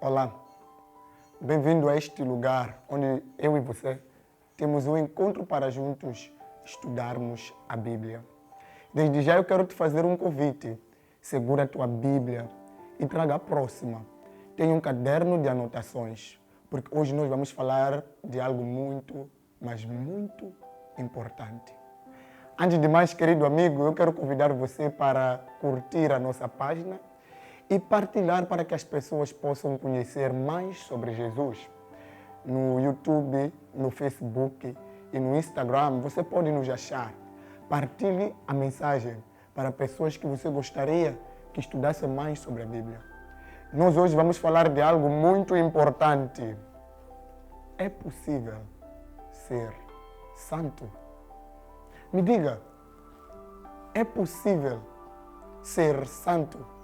Olá, bem-vindo a este lugar onde eu e você temos um encontro para juntos estudarmos a Bíblia. Desde já eu quero te fazer um convite. Segura a tua Bíblia e traga a próxima. Tenha um caderno de anotações, porque hoje nós vamos falar de algo muito, mas muito importante. Antes de mais, querido amigo, eu quero convidar você para curtir a nossa página e partilhar para que as pessoas possam conhecer mais sobre Jesus. No YouTube, no Facebook e no Instagram, você pode nos achar. Partilhe a mensagem para pessoas que você gostaria que estudassem mais sobre a Bíblia. Nós hoje vamos falar de algo muito importante. É possível ser santo? Me diga, é possível ser santo?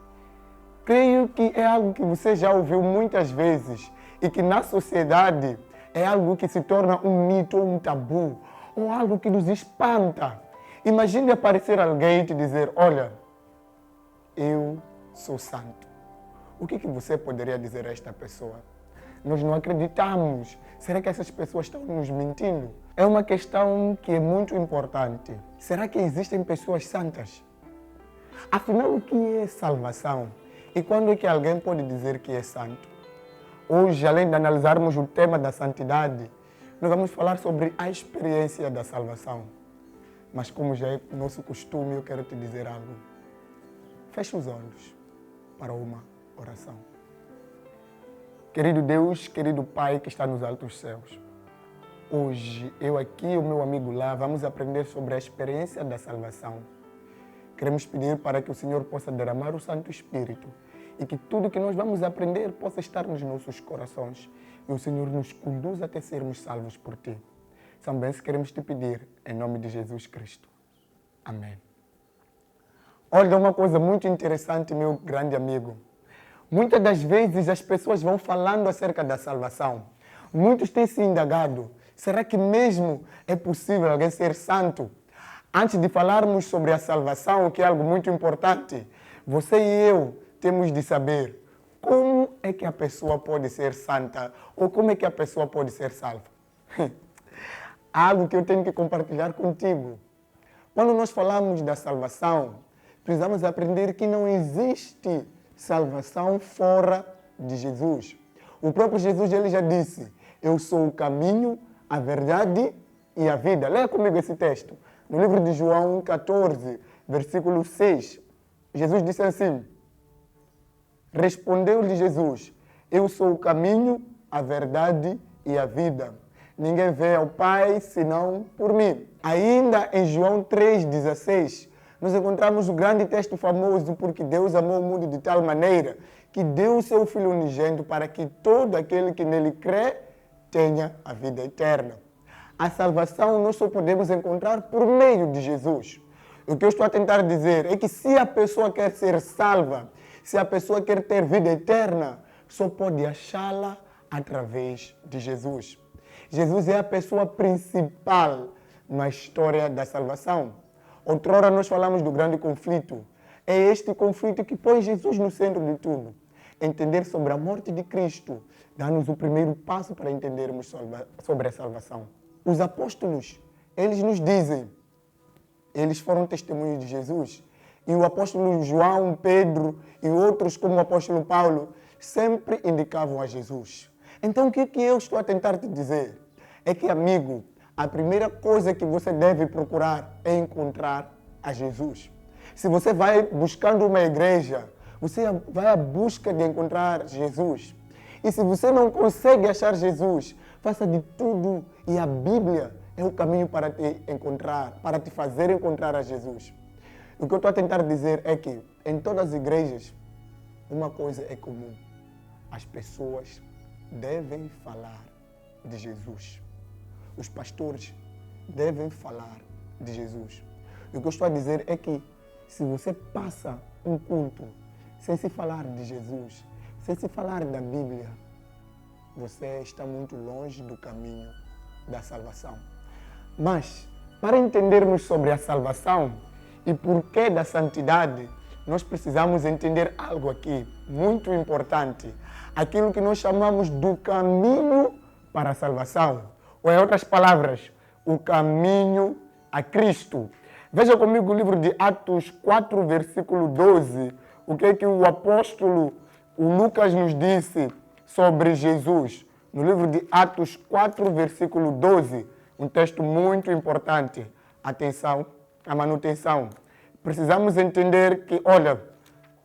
Creio que é algo que você já ouviu muitas vezes e que na sociedade é algo que se torna um mito ou um tabu, ou algo que nos espanta. Imagine aparecer alguém e te dizer, olha, eu sou santo. O que você poderia dizer a esta pessoa? Nós não acreditamos. Será que essas pessoas estão nos mentindo? É uma questão que é muito importante. Será que existem pessoas santas? Afinal, o que é salvação? E quando é que alguém pode dizer que é santo? Hoje, além de analisarmos o tema da santidade, nós vamos falar sobre a experiência da salvação. Mas como já é nosso costume, eu quero te dizer algo. Feche os olhos para uma oração. Querido Deus, querido Pai que está nos altos céus, hoje eu aqui e o meu amigo lá vamos aprender sobre a experiência da salvação. Queremos pedir para que o Senhor possa derramar o Santo Espírito e que tudo que nós vamos aprender possa estar nos nossos corações e o Senhor nos conduza até sermos salvos por Ti. Também queremos te pedir em nome de Jesus Cristo. Amém. Olha uma coisa muito interessante, meu grande amigo. Muitas das vezes as pessoas vão falando acerca da salvação. Muitos têm se indagado, será que mesmo é possível alguém ser santo? Antes de falarmos sobre a salvação, que é algo muito importante, você e eu temos de saber como é que a pessoa pode ser santa ou como é que a pessoa pode ser salva. Algo que eu tenho que compartilhar contigo. Quando nós falamos da salvação, precisamos aprender que não existe salvação fora de Jesus. O próprio Jesus ele já disse, eu sou o caminho, a verdade e a vida. Leia comigo esse texto. No livro de João 14, versículo 6, Jesus disse assim, respondeu-lhe Jesus, eu sou o caminho, a verdade e a vida. Ninguém vê ao Pai senão por mim. Ainda em João 3,16, nós encontramos o grande texto famoso, porque Deus amou o mundo de tal maneira que deu o seu Filho unigênito para que todo aquele que nele crê tenha a vida eterna. A salvação nós só podemos encontrar por meio de Jesus. O que eu estou a tentar dizer é que se a pessoa quer ser salva, se a pessoa quer ter vida eterna, só pode achá-la através de Jesus. Jesus é a pessoa principal na história da salvação. Outrora nós falamos do grande conflito. É este conflito que põe Jesus no centro de tudo. Entender sobre a morte de Cristo dá-nos o primeiro passo para entendermos sobre a salvação. Os apóstolos, eles nos dizem, eles foram testemunhos de Jesus. E o apóstolo João, Pedro e outros como o apóstolo Paulo sempre indicavam a Jesus. Então o que eu estou a tentar te dizer? É que, amigo, a primeira coisa que você deve procurar é encontrar a Jesus. Se você vai buscando uma igreja, você vai à busca de encontrar Jesus. E se você não consegue achar Jesus, faça de tudo e a Bíblia é o caminho para te encontrar, para te fazer encontrar a Jesus. O que eu estou a tentar dizer é que em todas as igrejas, uma coisa é comum. As pessoas devem falar de Jesus. Os pastores devem falar de Jesus. O que eu estou a dizer é que se você passa um culto sem se falar de Jesus, sem se falar da Bíblia, você está muito longe do caminho da salvação. Mas, para entendermos sobre a salvação e porquê da santidade, nós precisamos entender algo aqui, muito importante. Aquilo que nós chamamos do caminho para a salvação. Ou em outras palavras, o caminho a Cristo. Veja comigo o livro de Atos 4, versículo 12. O que é que o apóstolo, o Lucas, nos disse sobre Jesus. No livro de Atos 4, versículo 12. Um texto muito importante. Atenção, a manutenção. Precisamos entender que, olha,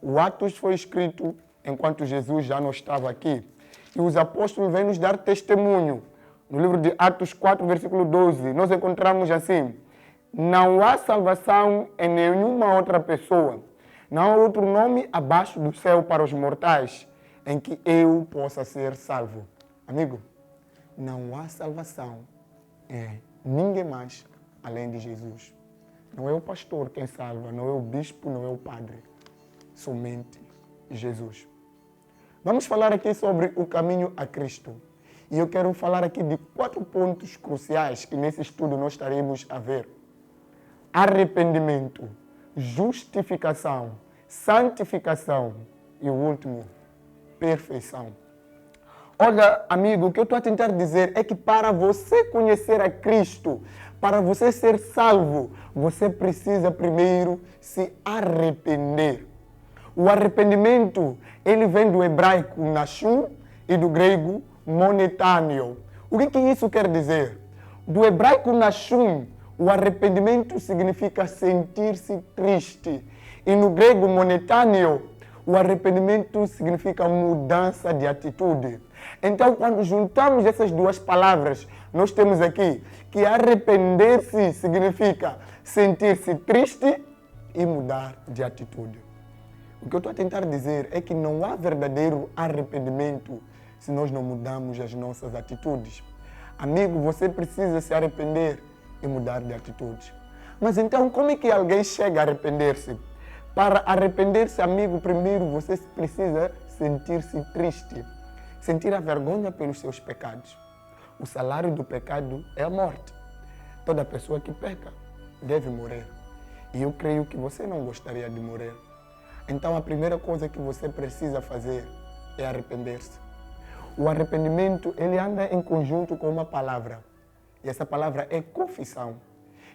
o Atos foi escrito enquanto Jesus já não estava aqui. E os apóstolos vêm nos dar testemunho. No livro de Atos 4, versículo 12, nós encontramos assim: não há salvação em nenhuma outra pessoa. Não há outro nome abaixo do céu para os mortais em que eu possa ser salvo. Amigo, não há salvação em ninguém mais além de Jesus. Não é o pastor quem salva, não é o bispo, não é o padre. Somente Jesus. Vamos falar aqui sobre o caminho a Cristo. E eu quero falar aqui de 4 pontos cruciais que nesse estudo nós estaremos a ver. Arrependimento, justificação, santificação e o último, perfeição. Olha, amigo, o que eu estou a tentar dizer é que para você conhecer a Cristo, para você ser salvo, você precisa primeiro se arrepender. O arrependimento, ele vem do hebraico nashum e do grego monetâneo. O que isso quer dizer? Do hebraico nashum, o arrependimento significa sentir-se triste. E no grego monetâneo, o arrependimento significa mudança de atitude. Então, quando juntamos essas duas palavras, nós temos aqui que arrepender-se significa sentir-se triste e mudar de atitude. O que eu estou a tentar dizer é que não há verdadeiro arrependimento se nós não mudamos as nossas atitudes. Amigo, você precisa se arrepender e mudar de atitudes. Mas então, como é que alguém chega a arrepender-se? Para arrepender-se, amigo, primeiro você precisa sentir-se triste. Sentir a vergonha pelos seus pecados. O salário do pecado é a morte. Toda pessoa que peca deve morrer. E eu creio que você não gostaria de morrer. Então a primeira coisa que você precisa fazer é arrepender-se. O arrependimento, ele anda em conjunto com uma palavra. E essa palavra é confissão.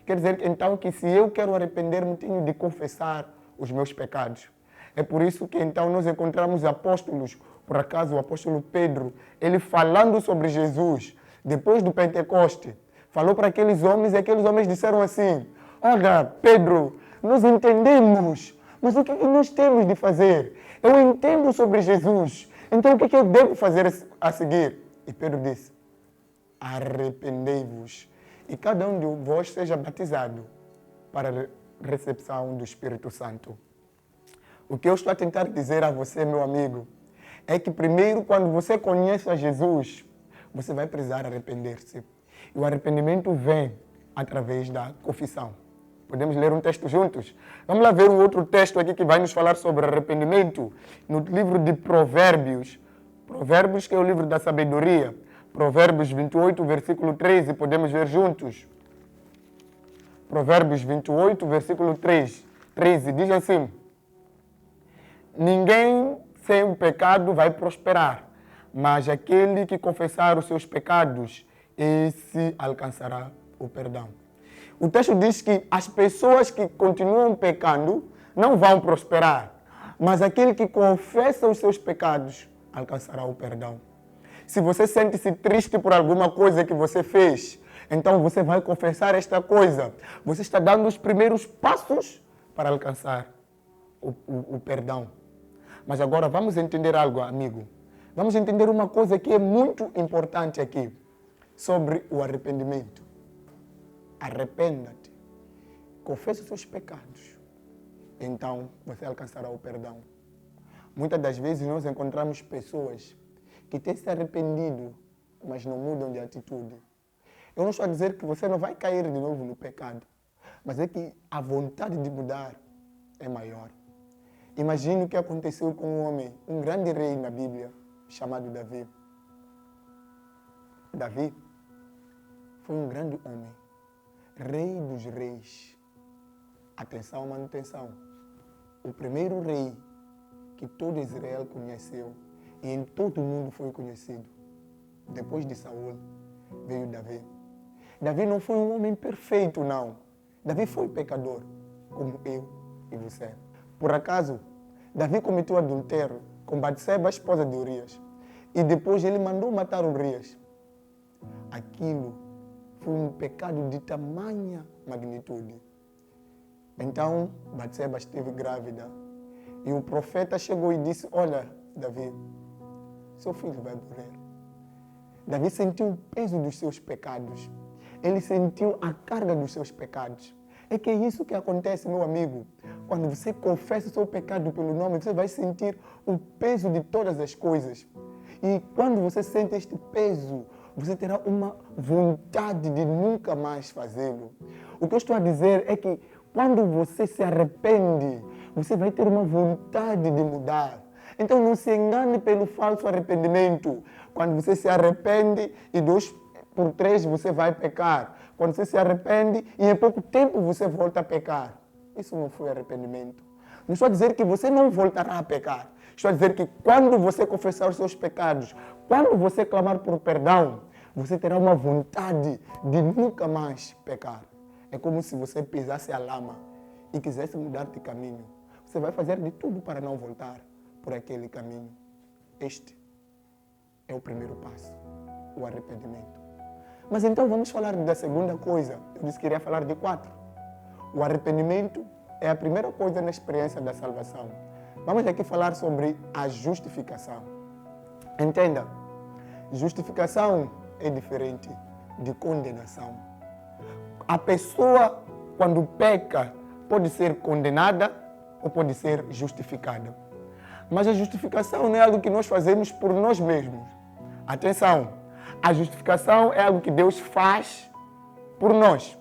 Quer dizer, então, que se eu quero arrepender-me, tenho de confessar os meus pecados. É por isso que então nós encontramos apóstolos, por acaso o apóstolo Pedro, ele falando sobre Jesus, depois do Pentecoste, falou para aqueles homens e aqueles homens disseram assim: olha, Pedro, nós entendemos, mas o que nós temos de fazer? Eu entendo sobre Jesus, então o que eu devo fazer a seguir? E Pedro disse: arrependei-vos e cada um de vós seja batizado para a recepção do Espírito Santo. O que eu estou a tentar dizer a você, meu amigo, é que primeiro, quando você conhece a Jesus, você vai precisar arrepender-se. E o arrependimento vem através da confissão. Podemos ler um texto juntos? Vamos lá ver um outro texto aqui que vai nos falar sobre arrependimento. No livro de Provérbios. Provérbios, que é o livro da sabedoria. Provérbios 28, versículo 13. Podemos ver juntos? Provérbios 28, versículo 13. Diz assim: ninguém sem o pecado vai prosperar, mas aquele que confessar os seus pecados, esse alcançará o perdão. O texto diz que as pessoas que continuam pecando não vão prosperar, mas aquele que confessa os seus pecados alcançará o perdão. Se você sente-se triste por alguma coisa que você fez, então você vai confessar esta coisa. Você está dando os primeiros passos para alcançar o perdão. Mas agora vamos entender algo, amigo. Vamos entender uma coisa que é muito importante aqui sobre o arrependimento. Arrependa-te, confessa os seus pecados, então você alcançará o perdão. Muitas das vezes nós encontramos pessoas que têm se arrependido, mas não mudam de atitude. Eu não estou a dizer que você não vai cair de novo no pecado, mas é que a vontade de mudar é maior. Imagine o que aconteceu com um homem, um grande rei na Bíblia, chamado Davi. Davi foi um grande homem, rei dos reis. Atenção, manutenção. o primeiro rei que todo Israel conheceu e em todo o mundo foi conhecido. Depois de Saul, veio Davi. Davi não foi um homem perfeito, não. Davi foi pecador, como eu e você. Por acaso, Davi cometeu adultério com Batseba, a esposa de Urias. E depois ele mandou matar Urias. Aquilo foi um pecado de tamanha magnitude. Então, Batseba esteve grávida. E o profeta chegou e disse, olha, Davi, seu filho vai morrer. Davi sentiu o peso dos seus pecados. Ele sentiu a carga dos seus pecados. É que é isso que acontece, meu amigo. Quando você confessa o seu pecado pelo nome, você vai sentir o peso de todas as coisas. E quando você sente este peso, você terá uma vontade de nunca mais fazê-lo. O que eu estou a dizer é que quando você se arrepende, você vai ter uma vontade de mudar. Então não se engane pelo falso arrependimento. Quando você se arrepende e 2 por 3 você vai pecar. Quando você se arrepende e em pouco tempo você volta a pecar. Isso não foi arrependimento. Não estou a dizer que você não voltará a pecar. Estou a dizer que quando você confessar os seus pecados, quando você clamar por perdão, você terá uma vontade de nunca mais pecar. É como se você pisasse a lama e quisesse mudar de caminho. Você vai fazer de tudo para não voltar por aquele caminho. Este é o primeiro passo, o arrependimento. Mas então vamos falar da segunda coisa. Eu disse que iria falar de 4. O arrependimento é a primeira coisa na experiência da salvação. Vamos aqui falar sobre a justificação. Entenda, justificação é diferente de condenação. A pessoa, quando peca, pode ser condenada ou pode ser justificada. Mas a justificação não é algo que nós fazemos por nós mesmos. Atenção, a justificação é algo que Deus faz por nós.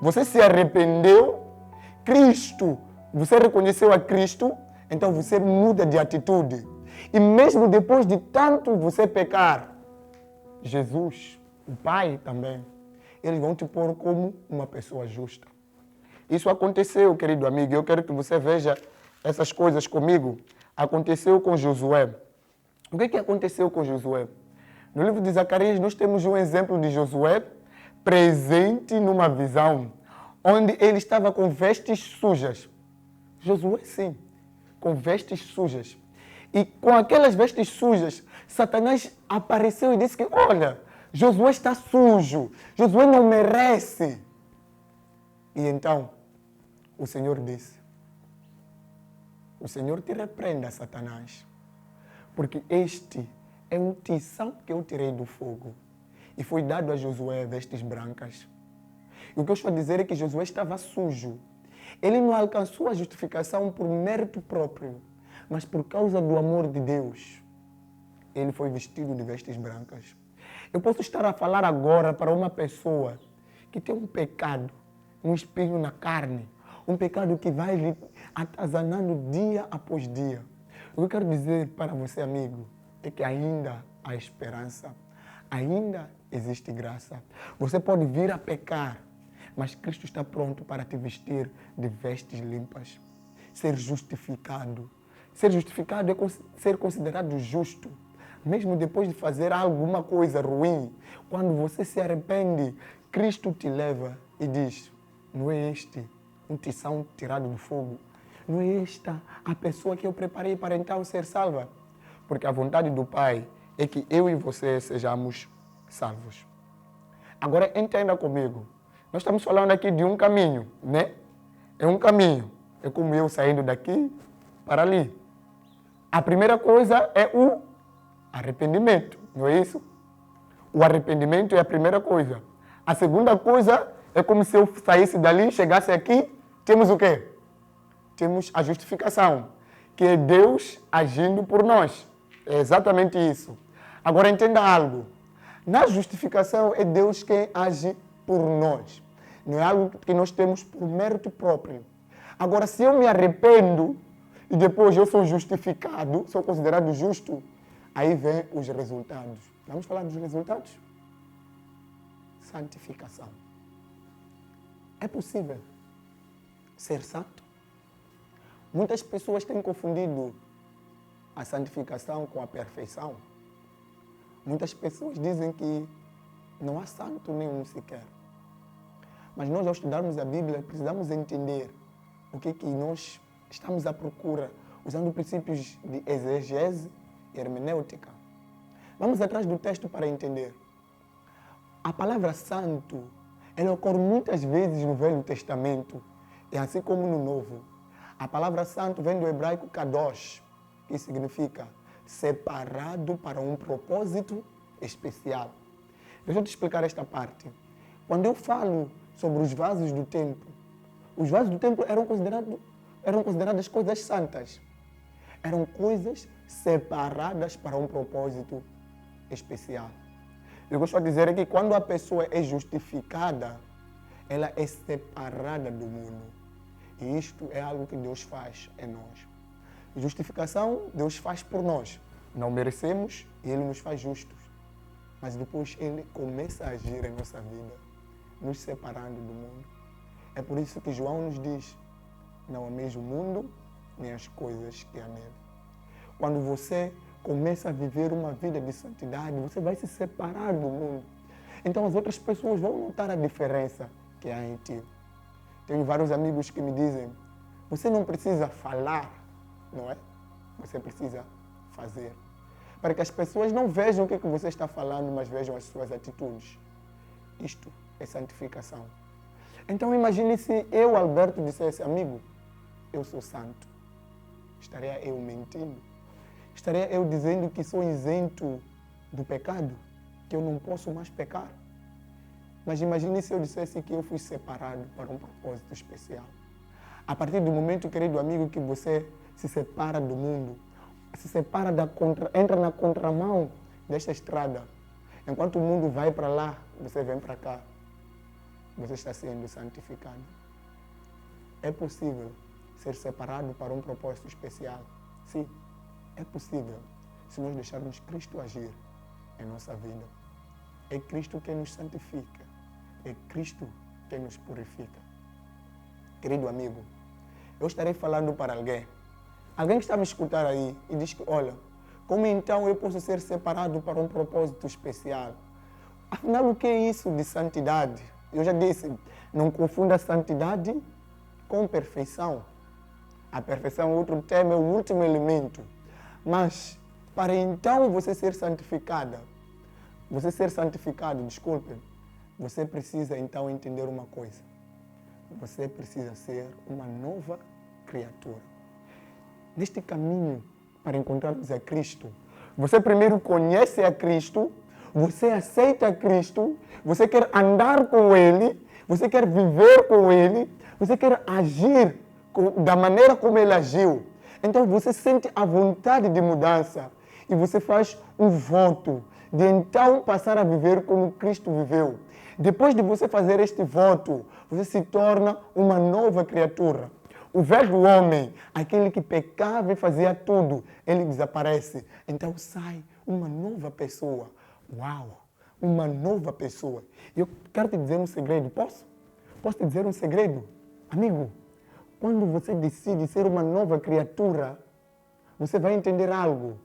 Você se arrependeu, você reconheceu a Cristo, então você muda de atitude. E mesmo depois de tanto você pecar, Jesus, o Pai também, eles vão te pôr como uma pessoa justa. Isso aconteceu, querido amigo, eu quero que você veja essas coisas comigo. Aconteceu com Josué. O que aconteceu com Josué? No livro de Zacarias, nós temos um exemplo de Josué presente numa visão, onde ele estava com vestes sujas. Josué, sim, com vestes sujas. E com aquelas vestes sujas, Satanás apareceu e disse que, olha, Josué está sujo, Josué não merece. E então, o Senhor disse, o Senhor te repreenda, Satanás, porque este é um tição que eu tirei do fogo e foi dado a Josué vestes brancas. E o que eu estou a dizer é que Josué estava sujo. Ele não alcançou a justificação por mérito próprio, mas por causa do amor de Deus. Ele foi vestido de vestes brancas. Eu posso estar a falar agora para uma pessoa que tem um pecado, um espinho na carne, um pecado que vai lhe atazanando dia após dia. O que eu quero dizer para você, amigo, é que ainda há esperança, ainda existe graça. Você pode vir a pecar, mas Cristo está pronto para te vestir de vestes limpas. Ser justificado. Ser justificado é ser considerado justo. Mesmo depois de fazer alguma coisa ruim, quando você se arrepende, Cristo te leva e diz, não é este um tição tirado do fogo? Não é esta a pessoa que eu preparei para então ser salva? Porque a vontade do Pai é que eu e você sejamos salvos. Agora entenda comigo. Nós estamos falando aqui de um caminho, né? É um caminho. É como eu saindo daqui para ali. A primeira coisa é o arrependimento, não é isso? O arrependimento é a primeira coisa. A segunda coisa é como se eu saísse dali, chegasse aqui, temos o quê? Temos a justificação, que é Deus agindo por nós. É exatamente isso. Agora entenda algo. Na justificação é Deus quem age por nós. Não é algo que nós temos por mérito próprio. Agora, se eu me arrependo e depois eu sou justificado, sou considerado justo, aí vem os resultados. Vamos falar dos resultados? Santificação. É possível ser santo? Muitas pessoas têm confundido a santificação com a perfeição. Muitas pessoas dizem que não há santo nenhum sequer. Mas nós, ao estudarmos a Bíblia, precisamos entender o que é que nós estamos à procura, usando princípios de exegese e hermenêutica. Vamos atrás do texto para entender. A palavra santo, ela ocorre muitas vezes no Velho Testamento, e assim como no Novo. A palavra santo vem do hebraico kadosh, que significa separado para um propósito especial. Deixa eu te explicar esta parte. Quando eu falo sobre os vasos do templo, os vasos do templo eram consideradas coisas santas. Eram coisas separadas para um propósito especial. Eu gosto de dizer que quando a pessoa é justificada, ela é separada do mundo. E isto é algo que Deus faz em nós. Justificação, Deus faz por nós. Não merecemos e Ele nos faz justos. Mas depois Ele começa a agir em nossa vida, nos separando do mundo. É por isso que João nos diz, não ameis o mundo, nem as coisas que há nele. Quando você começa a viver uma vida de santidade, você vai se separar do mundo. Então as outras pessoas vão notar a diferença que há em ti. Tenho vários amigos que me dizem, você não precisa falar, não é? Você precisa fazer. Para que as pessoas não vejam o que você está falando, mas vejam as suas atitudes. Isto é santificação. Então imagine se eu, Alberto, dissesse, amigo, eu sou santo. Estaria eu mentindo? Estaria eu dizendo que sou isento do pecado? Que eu não posso mais pecar? Mas imagine se eu dissesse que eu fui separado para um propósito especial. A partir do momento, querido amigo, que você se separa do mundo, se separa entra na contramão desta estrada. Enquanto o mundo vai para lá, você vem para cá. Você está sendo santificado. É possível ser separado para um propósito especial. Sim, é possível se nós deixarmos Cristo agir em nossa vida. É Cristo quem nos santifica. É Cristo quem nos purifica. Querido amigo, eu estarei falando para alguém. Alguém que está me escutar aí e diz que, olha, como então eu posso ser separado para um propósito especial? Afinal, o que é isso de santidade? Eu já disse, não confunda santidade com perfeição. A perfeição é outro tema, é o último elemento. Mas, para então você ser santificado, você precisa então entender uma coisa. Você precisa ser uma nova criatura. Neste caminho para encontrarmos a Cristo, você primeiro conhece a Cristo, você aceita Cristo, você quer andar com Ele, você quer viver com Ele, você quer agir da maneira como Ele agiu. Então você sente a vontade de mudança e você faz um voto de então passar a viver como Cristo viveu. Depois de você fazer este voto, você se torna uma nova criatura. O velho homem, aquele que pecava e fazia tudo, ele desaparece. Então sai uma nova pessoa. Uau! Uma nova pessoa. Eu quero te dizer um segredo, posso? Posso te dizer um segredo? Amigo, quando você decide ser uma nova criatura, você vai entender algo.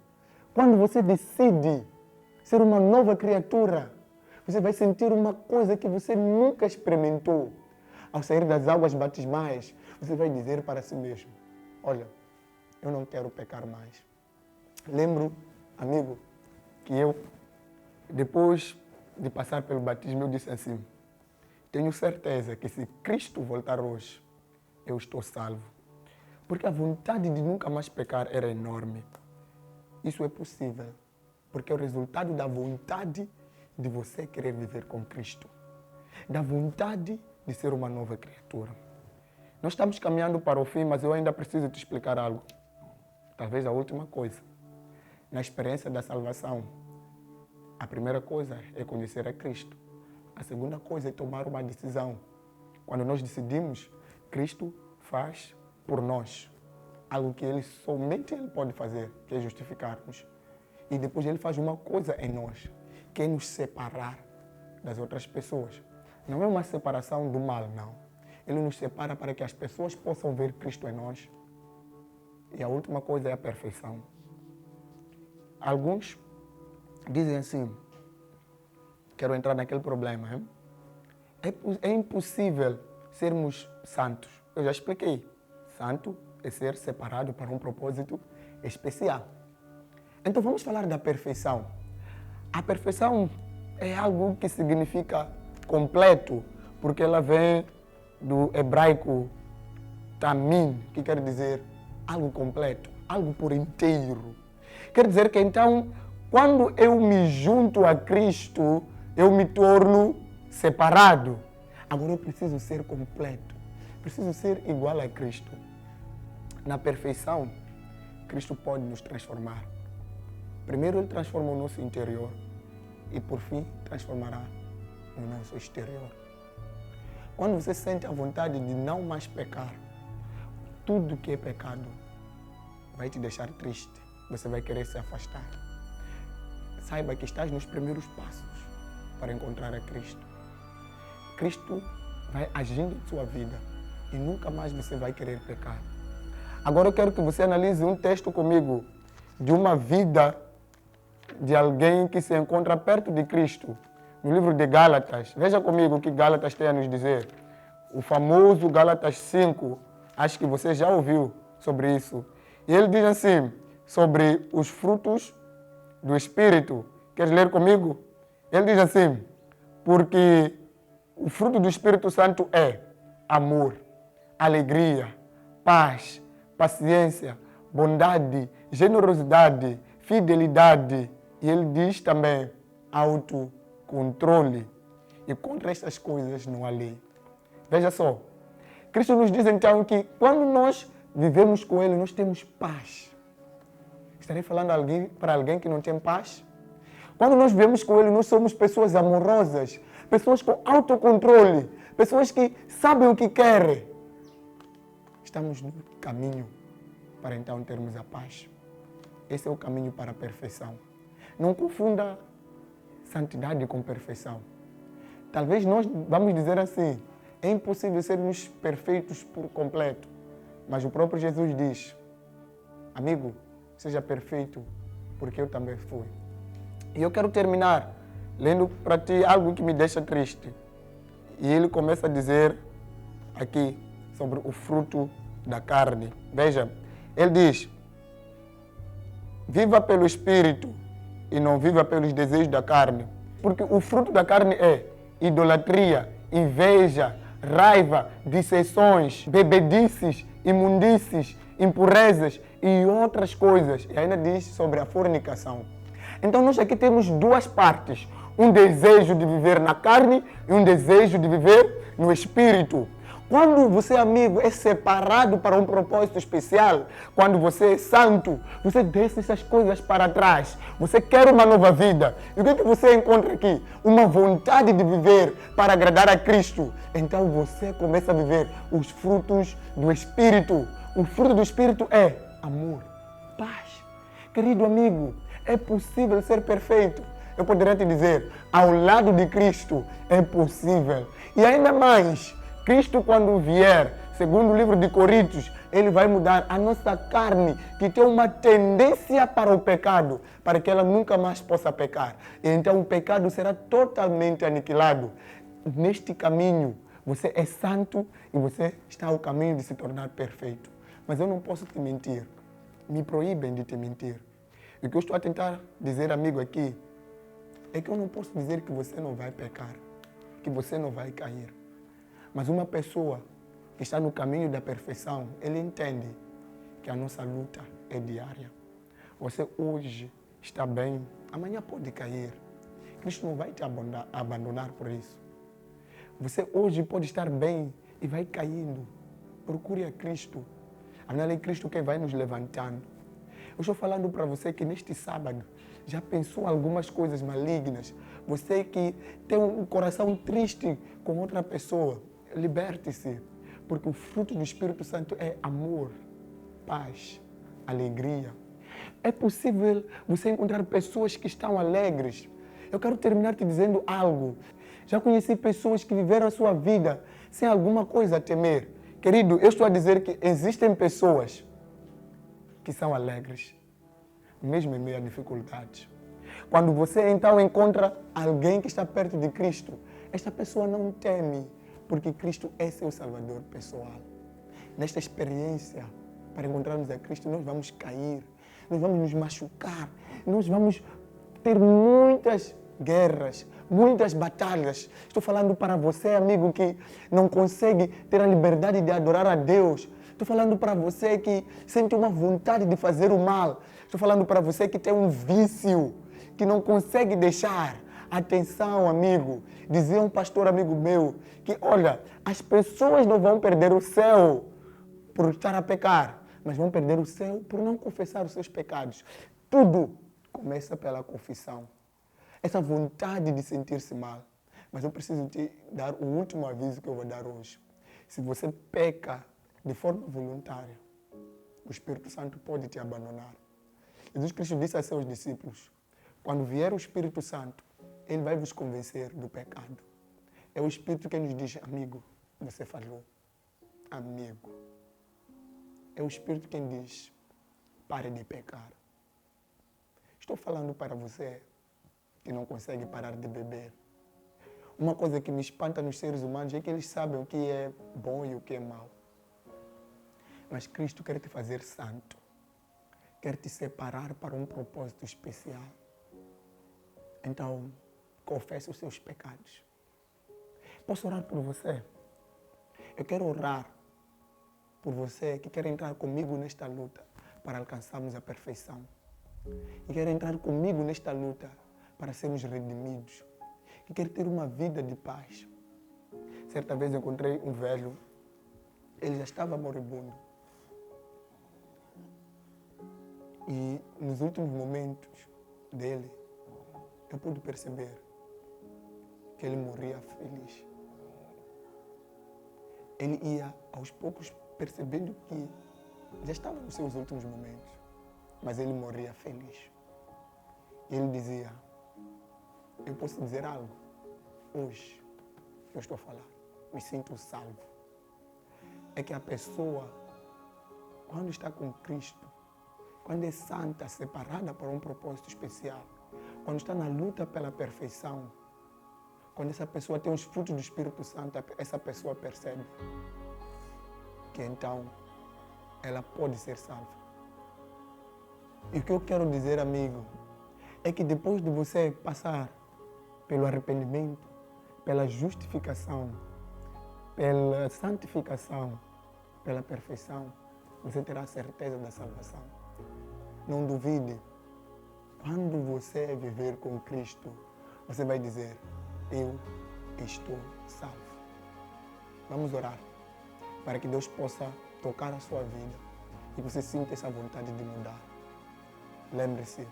Quando você decide ser uma nova criatura, você vai sentir uma coisa que você nunca experimentou. Ao sair das águas batismais, você vai dizer para si mesmo, olha, eu não quero pecar mais. Lembro, amigo, que eu, depois de passar pelo batismo, eu disse assim, tenho certeza que se Cristo voltar hoje, eu estou salvo. Porque a vontade de nunca mais pecar era enorme. Isso é possível, porque é o resultado da vontade de você querer viver com Cristo. Da vontade de ser uma nova criatura. Nós estamos caminhando para o fim, mas eu ainda preciso te explicar algo. Talvez a última coisa. Na experiência da salvação, a primeira coisa é conhecer a Cristo. A segunda coisa é tomar uma decisão. Quando nós decidimos, Cristo faz por nós algo que somente Ele pode fazer, que é justificar-nos. E depois Ele faz uma coisa em nós, que é nos separar das outras pessoas. Não é uma separação do mal, não. Ele nos separa para que as pessoas possam ver Cristo em nós. E a última coisa é a perfeição. Alguns dizem assim, quero entrar naquele problema, hein? É impossível sermos santos. Eu já expliquei. Santo é ser separado para um propósito especial. Então vamos falar da perfeição. A perfeição é algo que significa completo, porque ela vem do hebraico tamim, que quer dizer algo completo, algo por inteiro. Quer dizer que então, quando eu me junto a Cristo, eu me torno separado. Agora eu preciso ser completo, preciso ser igual a Cristo. Na perfeição, Cristo pode nos transformar. Primeiro Ele transforma o nosso interior e por fim transformará o nosso exterior. Quando você sente a vontade de não mais pecar, tudo que é pecado vai te deixar triste. Você vai querer se afastar. Saiba que estás nos primeiros passos para encontrar a Cristo. Cristo vai agindo em sua vida e nunca mais você vai querer pecar. Agora eu quero que você analise um texto comigo de uma vida de alguém que se encontra perto de Cristo, no livro de Gálatas. Veja comigo o que Gálatas tem a nos dizer. O famoso Gálatas 5, acho que você já ouviu sobre isso. E ele diz assim, sobre os frutos do Espírito. Queres ler comigo? Ele diz assim, porque o fruto do Espírito Santo é amor, alegria, paz, paciência, bondade, generosidade, fidelidade. E ele diz também autocontrole. E contra estas coisas não há lei. Veja só, Cristo nos diz então que quando nós vivemos com Ele, nós temos paz. Estarei falando para alguém que não tem paz? Quando nós vivemos com Ele, nós somos pessoas amorosas, pessoas com autocontrole, pessoas que sabem o que querem. Estamos no caminho para então termos a paz. Esse é o caminho para a perfeição. Não confunda santidade com perfeição. Talvez nós vamos dizer assim, é impossível sermos perfeitos por completo. Mas o próprio Jesus diz, amigo, seja perfeito, porque eu também fui. E eu quero terminar lendo para ti algo que me deixa triste. E ele começa a dizer aqui sobre o fruto da carne. Veja, ele diz, viva pelo Espírito e não viva pelos desejos da carne. Porque o fruto da carne é idolatria, inveja, raiva, dissensões, bebedices, imundícies, impurezas e outras coisas. E ainda diz sobre a fornicação. Então nós aqui temos duas partes. Um desejo de viver na carne e um desejo de viver no Espírito. Quando você, amigo, é separado para um propósito especial, quando você é santo, você deixa essas coisas para trás. Você quer uma nova vida. E o que você encontra aqui? Uma vontade de viver para agradar a Cristo. Então você começa a viver os frutos do Espírito. O fruto do Espírito é amor, paz. Querido amigo, é possível ser perfeito. Eu poderia te dizer, ao lado de Cristo é possível. E ainda mais, Cristo, quando vier, segundo o livro de Coríntios, Ele vai mudar a nossa carne, que tem uma tendência para o pecado, para que ela nunca mais possa pecar. E então o pecado será totalmente aniquilado. Neste caminho, você é santo e você está ao caminho de se tornar perfeito. Mas eu não posso te mentir. Me proíbem de te mentir. E o que eu estou a tentar dizer, amigo, aqui, é que eu não posso dizer que você não vai pecar, que você não vai cair. Mas uma pessoa que está no caminho da perfeição, ele entende que a nossa luta é diária. Você hoje está bem, amanhã pode cair. Cristo não vai te abandonar por isso. Você hoje pode estar bem e vai caindo. Procure a Cristo. Afinal, é Cristo quem vai nos levantando. Eu estou falando para você que neste sábado já pensou algumas coisas malignas. Você que tem um coração triste com outra pessoa, liberte-se, porque o fruto do Espírito Santo é amor, paz, alegria. É possível você encontrar pessoas que estão alegres. Eu quero terminar te dizendo algo. Já conheci pessoas que viveram a sua vida sem alguma coisa a temer. Querido, eu estou a dizer que existem pessoas que são alegres, mesmo em meio a dificuldades. Quando você então encontra alguém que está perto de Cristo, esta pessoa não teme, porque Cristo é seu Salvador pessoal. Nesta experiência, para encontrarmos a Cristo, nós vamos cair, nós vamos nos machucar, nós vamos ter muitas guerras, muitas batalhas. Estou falando para você, amigo, que não consegue ter a liberdade de adorar a Deus. Estou falando para você que sente uma vontade de fazer o mal. Estou falando para você que tem um vício, que não consegue deixar. Atenção, amigo. Dizia um pastor amigo meu que, olha, as pessoas não vão perder o céu por estar a pecar, mas vão perder o céu por não confessar os seus pecados. Tudo começa pela confissão. Essa vontade de sentir-se mal. Mas eu preciso te dar o último aviso que eu vou dar hoje. Se você peca de forma voluntária, o Espírito Santo pode te abandonar. Jesus Cristo disse a seus discípulos, quando vier o Espírito Santo, ele vai vos convencer do pecado. É o Espírito que nos diz, amigo, você falhou. Amigo. É o Espírito quem diz, pare de pecar. Estou falando para você que não consegue parar de beber. Uma coisa que me espanta nos seres humanos é que eles sabem o que é bom e o que é mau. Mas Cristo quer te fazer santo. Quer te separar para um propósito especial. Então, confesse os seus pecados. Posso orar por você? Eu quero orar por você que quer entrar comigo nesta luta para alcançarmos a perfeição. E quer entrar comigo nesta luta para sermos redimidos. Que quer ter uma vida de paz. Certa vez eu encontrei um velho, ele já estava moribundo. E nos últimos momentos dele, eu pude perceber que ele morria feliz. Ele ia aos poucos percebendo que já estava nos seus últimos momentos, mas ele morria feliz. E ele dizia, eu posso dizer algo, hoje que eu estou a falar, me sinto salvo. É que a pessoa, quando está com Cristo, quando é santa, separada para um propósito especial, quando está na luta pela perfeição, quando essa pessoa tem os frutos do Espírito Santo, essa pessoa percebe que então ela pode ser salva. E o que eu quero dizer, amigo, é que depois de você passar pelo arrependimento, pela justificação, pela santificação, pela perfeição, você terá certeza da salvação. Não duvide, quando você viver com Cristo, você vai dizer, eu estou salvo. Vamos orar para que Deus possa tocar a sua vida e você sinta essa vontade de mudar. Lembre-se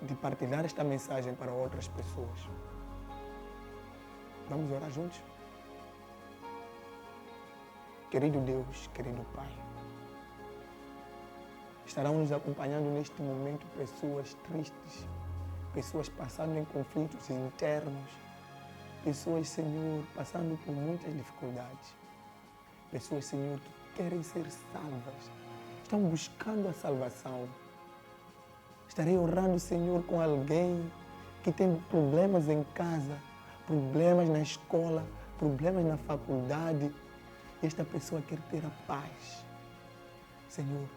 de partilhar esta mensagem para outras pessoas. Vamos orar juntos? Querido Deus, querido Pai, estarão nos acompanhando neste momento pessoas tristes, pessoas passando em conflitos internos, pessoas, Senhor, passando por muitas dificuldades, pessoas, Senhor, que querem ser salvas, estão buscando a salvação. Estarei orando, Senhor, com alguém que tem problemas em casa, problemas na escola, problemas na faculdade. E esta pessoa quer ter a paz. Senhor,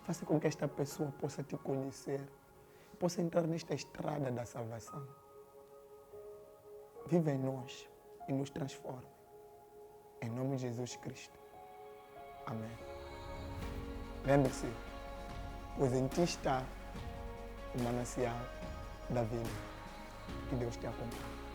faça com que esta pessoa possa te conhecer, possa entrar nesta estrada da salvação. Viva em nós e nos transforme. Em nome de Jesus Cristo. Amém. Lembre-se, pois em ti está o manancial da vida. Que Deus te acompanhe.